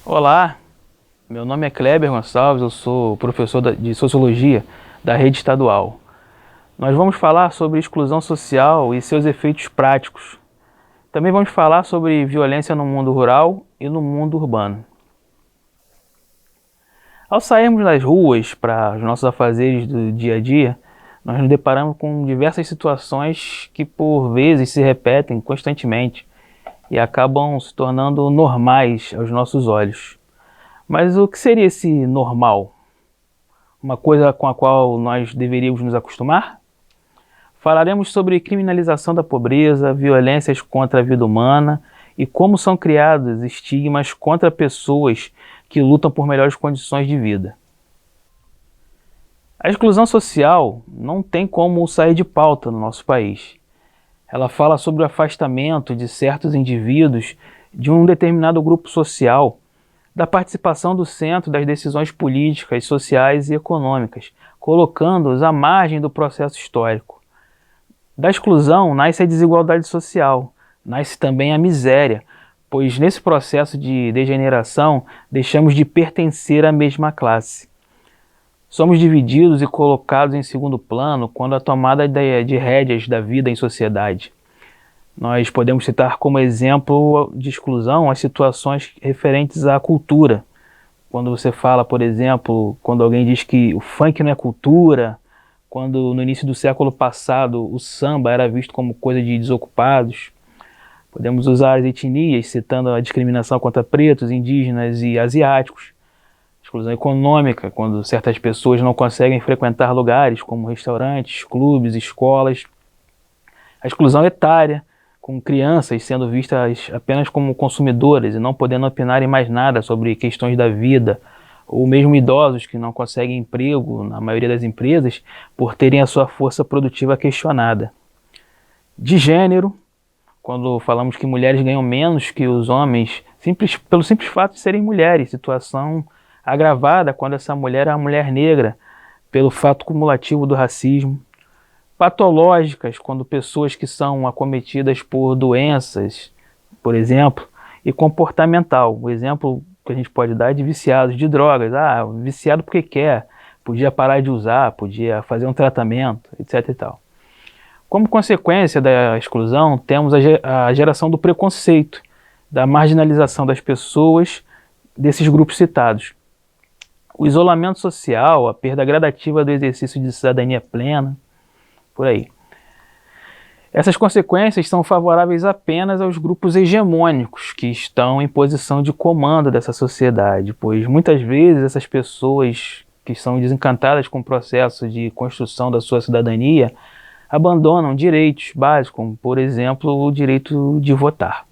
Olá, meu nome é Kleber Gonçalves, eu sou professor de Sociologia da rede estadual. Nós vamos falar sobre exclusão social e seus efeitos práticos. Também vamos falar sobre violência no mundo rural e no mundo urbano. Ao sairmos das ruas para os nossos afazeres do dia a dia, nós nos deparamos com diversas situações que por vezes se repetem constantemente e acabam se tornando normais aos nossos olhos. Mas o que seria esse normal? Uma coisa com a qual nós deveríamos nos acostumar? Falaremos sobre criminalização da pobreza, violências contra a vida humana e como são criados estigmas contra pessoas que lutam por melhores condições de vida. A exclusão social não tem como sair de pauta no nosso país. Ela fala sobre o afastamento de certos indivíduos de um determinado grupo social, da participação do centro das decisões políticas, sociais e econômicas, colocando-os à margem do processo histórico. Da exclusão nasce a desigualdade social, nasce também a miséria, pois nesse processo de degeneração deixamos de pertencer à mesma classe. Somos divididos e colocados em segundo plano quando a tomada de rédeas da vida em sociedade. Nós podemos citar como exemplo de exclusão as situações referentes à cultura. Quando você fala, por exemplo, quando alguém diz que o funk não é cultura, quando no início do século passado o samba era visto como coisa de desocupados. Podemos usar as etnias, citando a discriminação contra pretos, indígenas e asiáticos. Exclusão econômica, quando certas pessoas não conseguem frequentar lugares como restaurantes, clubes, escolas. A exclusão etária, com crianças sendo vistas apenas como consumidoras e não podendo opinar em mais nada sobre questões da vida, ou mesmo idosos que não conseguem emprego na maioria das empresas por terem a sua força produtiva questionada. De gênero, quando falamos que mulheres ganham menos que os homens, pelo simples fato de serem mulheres, situação agravada quando essa mulher é uma mulher negra, pelo fato cumulativo do racismo. Patológicas, quando pessoas que são acometidas por doenças, por exemplo, e comportamental. O exemplo que a gente pode dar é de viciados de drogas. Viciado porque quer, podia parar de usar, podia fazer um tratamento, etc. e tal. Como consequência da exclusão, temos a geração do preconceito, da marginalização das pessoas desses grupos citados. O isolamento social, a perda gradativa do exercício de cidadania plena, por aí. Essas consequências são favoráveis apenas aos grupos hegemônicos que estão em posição de comando dessa sociedade, pois muitas vezes essas pessoas que são desencantadas com o processo de construção da sua cidadania abandonam direitos básicos, como, por exemplo, o direito de votar.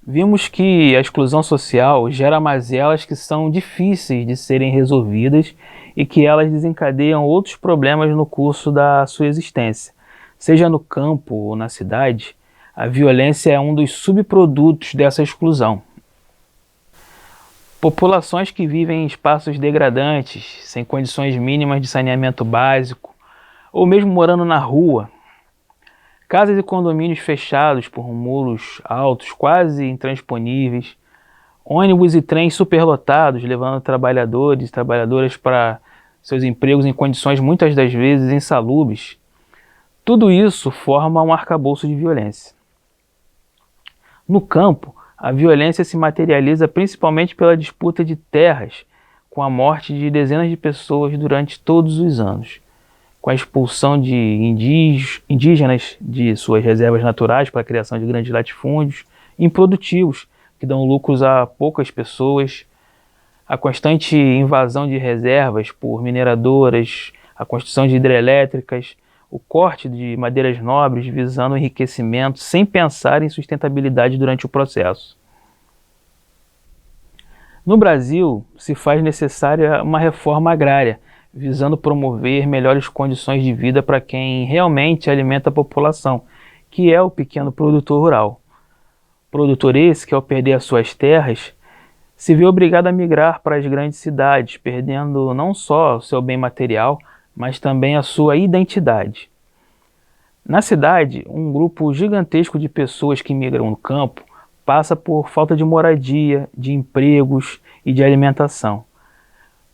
Vimos que a exclusão social gera mazelas que são difíceis de serem resolvidas e que elas desencadeiam outros problemas no curso da sua existência. Seja no campo ou na cidade, a violência é um dos subprodutos dessa exclusão. Populações que vivem em espaços degradantes, sem condições mínimas de saneamento básico, ou mesmo morando na rua, casas e condomínios fechados por muros altos, quase intransponíveis, ônibus e trens superlotados, levando trabalhadores e trabalhadoras para seus empregos em condições muitas das vezes insalubres. Tudo isso forma um arcabouço de violência. No campo, a violência se materializa principalmente pela disputa de terras, com a morte de dezenas de pessoas durante todos os anos, com a expulsão de indígenas de suas reservas naturais para a criação de grandes latifúndios improdutivos, que dão lucros a poucas pessoas, a constante invasão de reservas por mineradoras, a construção de hidrelétricas, o corte de madeiras nobres visando o enriquecimento sem pensar em sustentabilidade durante o processo. No Brasil, se faz necessária uma reforma agrária, visando promover melhores condições de vida para quem realmente alimenta a população, que é o pequeno produtor rural. Produtor esse que, ao perder as suas terras, se vê obrigado a migrar para as grandes cidades, perdendo não só o seu bem material, mas também a sua identidade. Na cidade, um grupo gigantesco de pessoas que migram no campo passa por falta de moradia, de empregos e de alimentação.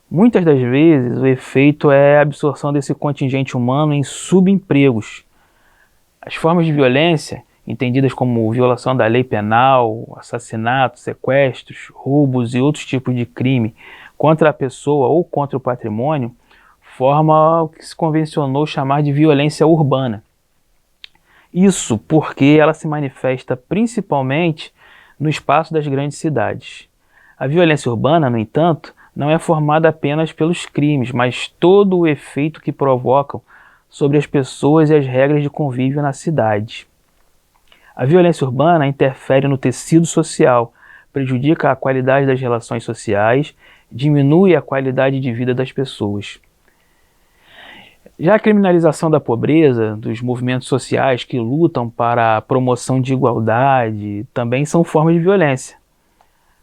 Muitas das vezes o efeito é a absorção desse contingente humano em subempregos. As formas de violência, entendidas como violação da lei penal, assassinatos, sequestros, roubos e outros tipos de crime contra a pessoa ou contra o patrimônio, formam o que se convencionou chamar de violência urbana. Isso porque ela se manifesta principalmente no espaço das grandes cidades. A violência urbana, no entanto, não é formada apenas pelos crimes, mas todo o efeito que provocam sobre as pessoas e as regras de convívio na cidade. A violência urbana interfere no tecido social, prejudica a qualidade das relações sociais, diminui a qualidade de vida das pessoas. Já a criminalização da pobreza, dos movimentos sociais que lutam para a promoção de igualdade, também são formas de violência.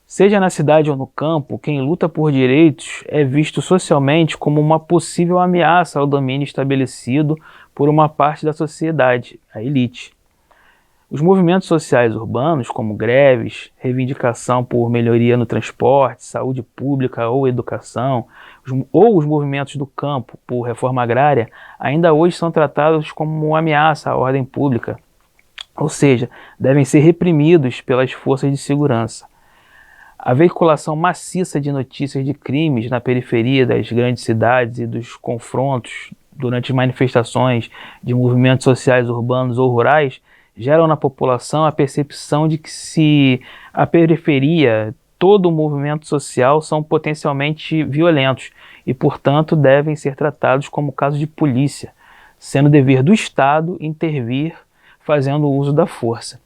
Seja na cidade ou no campo, quem luta por direitos é visto socialmente como uma possível ameaça ao domínio estabelecido por uma parte da sociedade, a elite. Os movimentos sociais urbanos, como greves, reivindicação por melhoria no transporte, saúde pública ou educação, ou os movimentos do campo por reforma agrária, ainda hoje são tratados como uma ameaça à ordem pública, ou seja, devem ser reprimidos pelas forças de segurança. A veiculação maciça de notícias de crimes na periferia das grandes cidades e dos confrontos durante manifestações de movimentos sociais urbanos ou rurais geram na população a percepção de que se a periferia, todo o movimento social são potencialmente violentos e, portanto, devem ser tratados como casos de polícia, sendo dever do Estado intervir fazendo uso da força.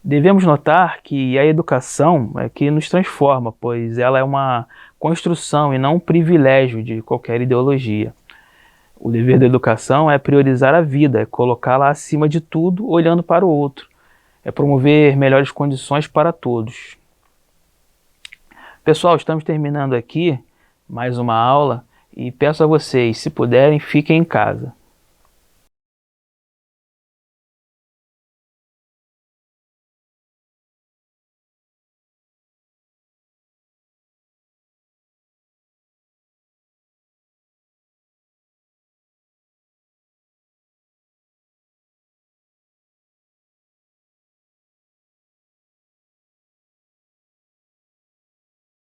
Devemos notar que a educação é que nos transforma, pois ela é uma construção e não um privilégio de qualquer ideologia. O dever da educação é priorizar a vida, é colocá-la acima de tudo, olhando para o outro. É promover melhores condições para todos. Pessoal, estamos terminando aqui mais uma aula e peço a vocês, se puderem, fiquem em casa.